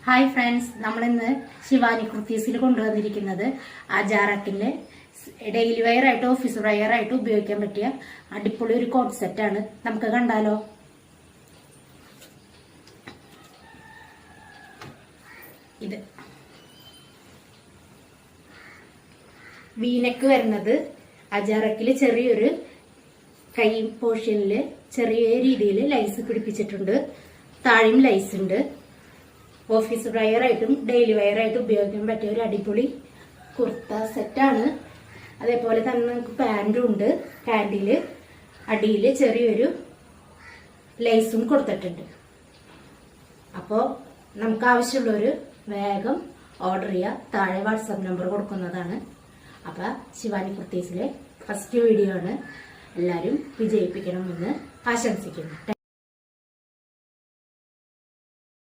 Hi friends, നമ്മളിന്ന് ശിവാനി കുർത്തീസിൽ കൊണ്ടുവന്നിരിക്കുന്നത് അജാറക്കിലെ daily wear ആയിട്ട് ഓഫീസ് വെയർ ആയിട്ട് ഉപയോഗിക്കാൻ പറ്റിയ അടിപൊളി ഒരു കോട്ട് സെറ്റാണ്. നമുക്ക് കണ്ടാലോ? ഇത് വീനെക്ക് വരുന്നത് അജാറക്കില് ചെറിയൊരു കൈ പോർഷനില് ചെറിയ രീതിയിൽ ലൈസ് പിടിപ്പിച്ചിട്ടുണ്ട്. താഴെയും ലൈസ് ഉണ്ട്. ഓഫീസ് വെയർ ആയിട്ടും ഡെയിലി വെയർ ആയിട്ടും ഉപയോഗിക്കാൻ പറ്റിയ ഒരു അടിപൊളി കുർത്ത സെറ്റാണ്. അതേപോലെ തന്നെ നമുക്ക് പാൻറ്റും ഉണ്ട്. പാൻറ്റില് അടിയിൽ ചെറിയൊരു ലൈസും കൊടുത്തിട്ടുണ്ട്. അപ്പോൾ നമുക്ക് ആവശ്യമുള്ളൊരു വേഗം ഓർഡർ ചെയ്യുക. താഴെ വാട്സാപ്പ് നമ്പർ കൊടുക്കുന്നതാണ്. അപ്പോൾ ശിവാനി കുർത്തീസിലെ ഫസ്റ്റ് വീഡിയോ ആണ്. എല്ലാവരും വിജയിപ്പിക്കണമെന്ന് ആശംസിക്കുന്നു.